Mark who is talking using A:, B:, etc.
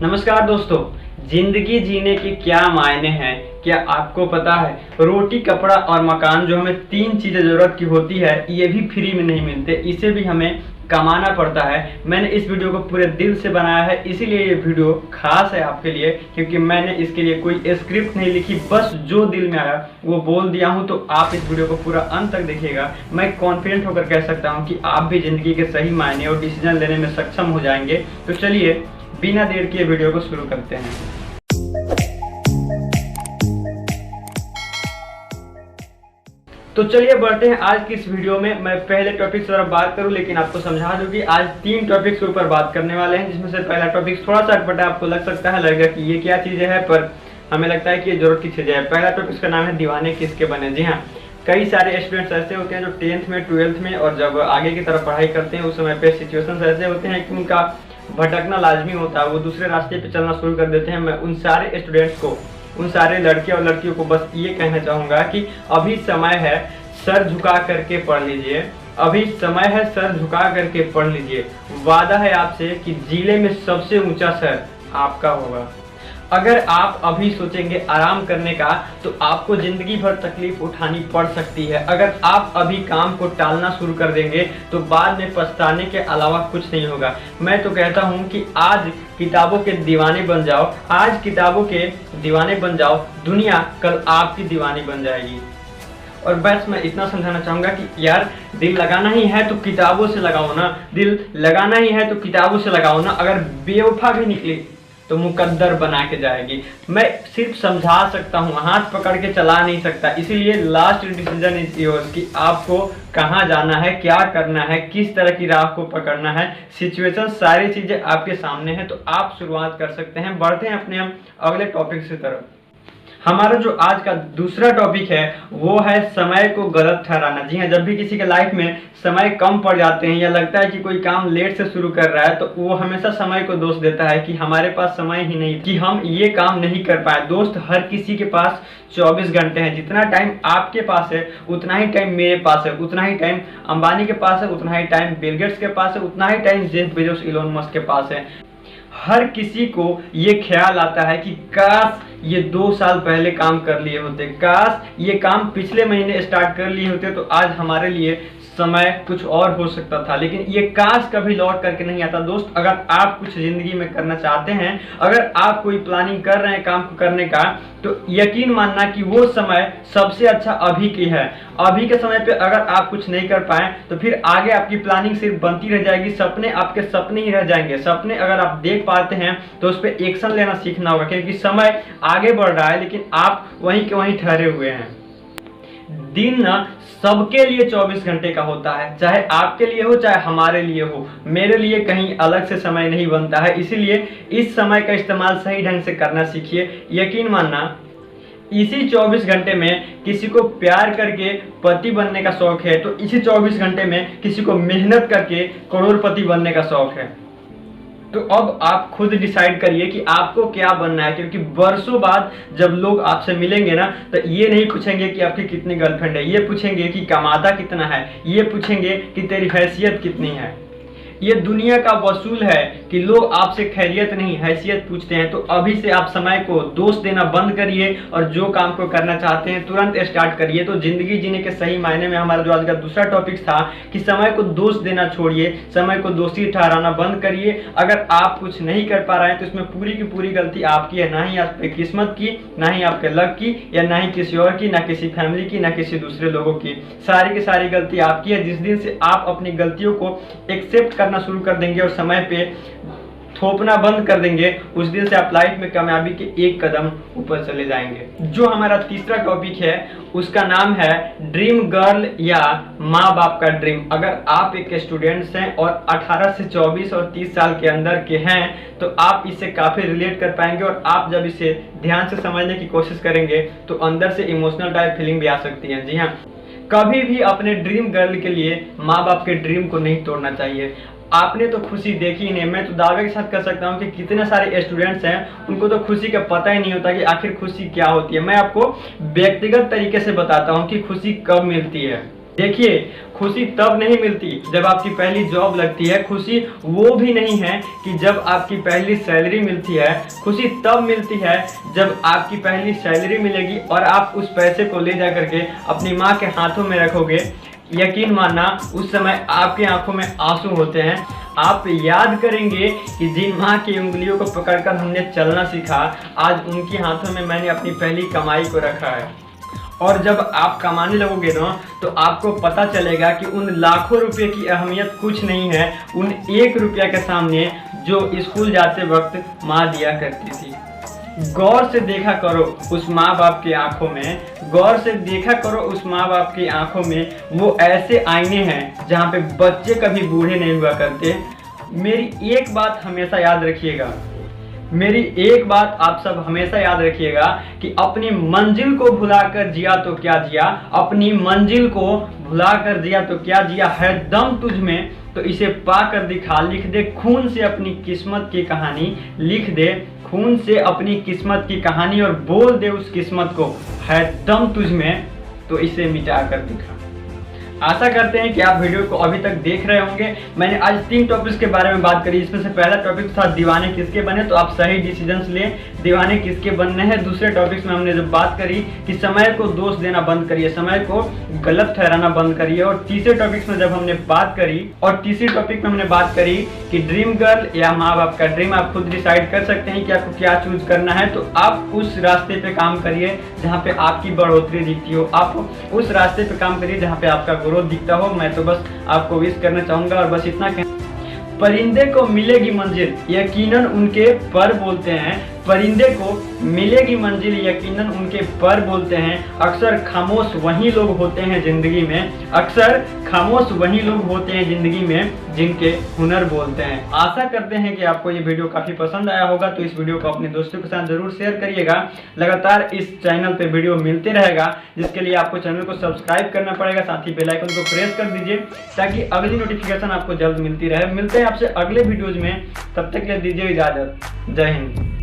A: नमस्कार दोस्तों। जिंदगी जीने के क्या मायने हैं, क्या आपको पता है? रोटी, कपड़ा और मकान, जो हमें तीन चीजें जरूरत की होती है, ये भी फ्री में नहीं मिलते, इसे भी हमें कमाना पड़ता है। मैंने इस वीडियो को पूरे दिल से बनाया है, इसीलिए ये वीडियो खास है आपके लिए, क्योंकि मैंने इसके लिए कोई स्क्रिप्ट नहीं लिखी, बस जो दिल में आया वो बोल दिया हूँ। तो आप इस वीडियो को पूरा अंत तक देखिएगा। मैं कॉन्फिडेंट होकर कह सकता हूँ कि आप भी जिंदगी के सही मायने और डिसीजन लेने में सक्षम हो जाएंगे। तो चलिए बिना देर किए वीडियो को शुरू करते हैं। तो चलिए बढ़ते हैं आज की इस वीडियो में। मैं पहले टॉपिक से तरफ बात करूं, लेकिन आपको समझा दूं कि आज तीन टॉपिक्स के ऊपर बात करने वाले हैं, जिसमें से पहला टॉपिक थोड़ा सा अटपटा आपको लग सकता है, लगेगा कि ये क्या चीजें है, पर हमें लगता है कि ये जरूरत की चीजें है। पहला टॉपिक का नाम है दीवाने किसके बने। जी हाँ, कई सारे स्टूडेंट्स ऐसे होते हैं जो 10th में, 12th में और जब आगे की तरफ पढ़ाई करते हैं, उस समय पे सिचुएशंस ऐसे होते हैं कि उनका भटकना लाजमी होता है, वो दूसरे रास्ते पे चलना शुरू कर देते हैं। मैं उन सारे स्टूडेंट्स को, उन सारे लड़के और लड़कियों को बस ये कहना चाहूँगा कि अभी समय है, सर झुका करके पढ़ लीजिए। अभी समय है, सर झुका करके पढ़ लीजिए। वादा है आपसे कि जिले में सबसे ऊंचा सर आपका होगा। अगर आप अभी सोचेंगे आराम करने का, तो आपको जिंदगी भर तकलीफ उठानी पड़ सकती है। अगर आप अभी काम को टालना शुरू कर देंगे, तो बाद में पछताने के अलावा कुछ नहीं होगा। मैं तो कहता हूं कि आज किताबों के दीवाने बन जाओ, आज किताबों के दीवाने बन जाओ, दुनिया कल आपकी दीवानी बन जाएगी। और बस मैं इतना समझाना चाहूंगा कि यार, दिल लगाना ही है तो किताबों से लगाओ ना, दिल लगाना ही है तो किताबों से लगाओ ना। अगर बेवफा भी निकली तो मुकद्दर बना के जाएगी। मैं सिर्फ समझा सकता हूँ, हाथ पकड़ के चला नहीं सकता। इसीलिए लास्ट डिसीजन इज योर्स कि आपको कहाँ जाना है, क्या करना है, किस तरह की राह को पकड़ना है। सिचुएशन, सारी चीजें आपके सामने है, तो आप शुरुआत कर सकते हैं। बढ़ते हैं अपने हम अगले टॉपिक की तरफ। हमारा जो आज का दूसरा टॉपिक है वो है समय को गलत ठहराना। जी हाँ, जब भी किसी के लाइफ में समय कम पड़ जाते हैं या लगता है कि कोई काम लेट से शुरू कर रहा है, तो वो हमेशा समय को दोष देता है कि हमारे पास समय ही नहीं, कि हम ये काम नहीं कर पाए। दोस्त, हर किसी के पास 24 घंटे हैं। जितना टाइम आपके पास है उतना ही टाइम मेरे पास है, उतना ही टाइम अंबानी के पास है, उतना ही टाइम बिल गेट्स के पास है, उतना ही टाइम जेफ बेजोस, इलोन मस्क के पास है। हर किसी को ये ख्याल आता है कि काश ये 2 साल पहले काम कर लिए होते, काश ये काम पिछले महीने स्टार्ट कर लिए होते, तो आज हमारे लिए समय कुछ और हो सकता था। लेकिन ये काश कभी लौट करके नहीं आता। दोस्त, अगर आप कुछ जिंदगी में करना चाहते हैं, अगर आप कोई प्लानिंग कर रहे हैं काम को करने का, तो यकीन मानना कि वो समय सबसे अच्छा अभी की है। अभी के समय पे अगर आप कुछ नहीं कर पाए, तो फिर आगे आपकी प्लानिंग सिर्फ बनती रह जाएगी, सपने आपके सपने ही रह जाएंगे। सपने अगर आप देख पाते हैं तो उस पर एक्शन लेना सीखना होगा, क्योंकि समय आगे बढ़ रहा है लेकिन आप वहीं के वहीं ठहरे हुए हैं। दिन ना सबके लिए 24 घंटे का होता है, चाहे आपके लिए हो चाहे हमारे लिए हो। मेरे लिए कहीं अलग से समय नहीं बनता है, इसीलिए इस समय का इस्तेमाल सही ढंग से करना सीखिए। यकीन मानना, इसी 24 घंटे में किसी को प्यार करके पति बनने का शौक है, तो इसी 24 घंटे में किसी को मेहनत करके करोड़पति बनने का शौक है। तो अब आप खुद डिसाइड करिए कि आपको क्या बनना है, क्योंकि वर्षों बाद जब लोग आपसे मिलेंगे ना, तो ये नहीं पूछेंगे कि आपकी कितनी गर्लफ्रेंड है, ये पूछेंगे कि कमाता कितना है, ये पूछेंगे कि तेरी हैसियत कितनी है। ये दुनिया का वसूल है कि लोग आपसे खैरियत नहीं, हैसियत पूछते हैं। तो अभी से आप समय को दोष देना बंद करिए और जो काम को करना चाहते हैं तुरंत स्टार्ट करिए। तो जिंदगी जीने के सही मायने में हमारा जो आज का दूसरा टॉपिक था कि समय को दोष देना छोड़िए, समय को दोषी ठहराना बंद करिए। अगर आप कुछ नहीं कर पा रहे हैं तो इसमें पूरी की पूरी गलती आपकी है, ना ही आपकी किस्मत की, ना ही आपके लक की, या ना ही किसी और की, ना किसी फैमिली की, ना किसी दूसरे लोगों की। सारी की सारी गलती आपकी है। जिस दिन से आप अपनी गलतियों को एक्सेप्ट करना शुरू कर देंगे और समय पे थोपना बंद कर देंगे, उस दिन से आप लाइफ में कामयाबी के एक कदम ऊपर चले जाएंगे। जो हमारा तीसरा टॉपिक है उसका नाम है ड्रीम गर्ल या माँ बाप का ड्रीम। अगर आप एक स्टूडेंट्स हैं और 18 से 24 और 30 साल के अंदर के हैं, तो आप इससे काफी रिलेट कर पाएंगे। और आप जब इसे ध्यान से समझने की कोशिश करेंगे तो अंदर से इमोशनल टाइप फीलिंग भी आ सकती है। जी हाँ, कभी भी अपने ड्रीम गर्ल के लिए माँ बाप के ड्रीम को नहीं तोड़ना चाहिए। आपने तो खुशी देखी नहीं, मैं तो दावे के साथ कर सकता हूँ कि कितने सारे स्टूडेंट्स हैं उनको तो खुशी का पता ही नहीं होता कि आखिर खुशी क्या होती है। मैं आपको व्यक्तिगत तरीके से बताता हूँ कि खुशी कब मिलती है। देखिए, खुशी तब नहीं मिलती जब आपकी पहली जॉब लगती है, खुशी वो भी नहीं है कि जब आपकी पहली सैलरी मिलती है। खुशी तब मिलती है जब आपकी पहली सैलरी मिलेगी और आप उस पैसे को ले जा करके अपनी माँ के हाथों में रखोगे। यकीन मानना, उस समय आपकी आंखों में आंसू होते हैं। आप याद करेंगे कि जिन माँ की उंगलियों को पकड़कर हमने चलना सीखा, आज उनके हाथों में मैंने अपनी पहली कमाई को रखा है। और जब आप कमाने लगोगे ना, तो आपको पता चलेगा कि उन लाखों रुपए की अहमियत कुछ नहीं है उन 1 रुपया के सामने जो स्कूल जाते वक्त माँ दिया करती थी। गौर से देखा करो उस माँ बाप की आंखों में, गौर से देखा करो उस माँ बाप की आंखों में। वो ऐसे आईने हैं जहाँ पे बच्चे कभी बूढ़े नहीं हुआ करते। मेरी एक बात हमेशा याद रखिएगा, मेरी एक बात आप सब हमेशा याद रखिएगा कि अपनी मंजिल को भुलाकर जिया तो क्या जिया, अपनी मंजिल को भुलाकर जिया तो क्या जिया, है दम तुझ में तो इसे पाकर दिखा। लिख दे खून से अपनी किस्मत की कहानी, लिख दे खून से अपनी किस्मत की कहानी और बोल दे उस किस्मत को, है दम तुझ में तो इसे मिटा कर दिखा। आशा करते हैं कि आप वीडियो को अभी तक देख रहे होंगे। मैंने आज 3 टॉपिक्स के बारे में बात करी। इसमें से पहला टॉपिक था दीवाने किसके बने, तो आप सही डिसीजंस लें, दीवाने किसके बनने हैं। दूसरे टॉपिक्स में हमने जब बात करी कि समय को दोष देना बंद करिए, समय को गलत ठहराना बंद करिए। और तीसरे टॉपिक्स में जब हमने बात करी, और तीसरी टॉपिक में हमने बात करी कि ड्रीम गर्ल या माँ बाप का ड्रीम, आप खुद डिसाइड कर सकते हैं कि आपको क्या चूज करना है। तो आप उस रास्ते पे काम करिए जहाँ पे आपकी बढ़ोतरी दिखती हो, आप उस रास्ते पे काम करिए जहाँ पे आपका ग्रोथ दिखता हो। मैं तो बस आपको विश करना चाहूंगा और बस इतना कहना, परिंदे को मिलेगी मंजिल यकीनन उनके पर बोलते हैं, परिंदे को मिलेगी मंजिल यकीनन उनके पर बोलते हैं। अक्सर खामोश वही लोग होते हैं जिंदगी में, अक्सर खामोश वही लोग होते हैं जिंदगी में जिनके हुनर बोलते हैं। आशा करते हैं कि आपको ये वीडियो काफी पसंद आया होगा, तो इस वीडियो को अपने दोस्तों के साथ जरूर शेयर करिएगा। लगातार इस चैनल पे वीडियो मिलते रहेगा, जिसके लिए आपको चैनल को सब्सक्राइब करना पड़ेगा, साथ ही बेल आइकन को प्रेस कर दीजिए ताकि अगली नोटिफिकेशन आपको जल्द मिलती रहे। मिलते हैं आपसे अगले वीडियोज में, तब तक के लिए दीजिए इजाजत। जय हिंद।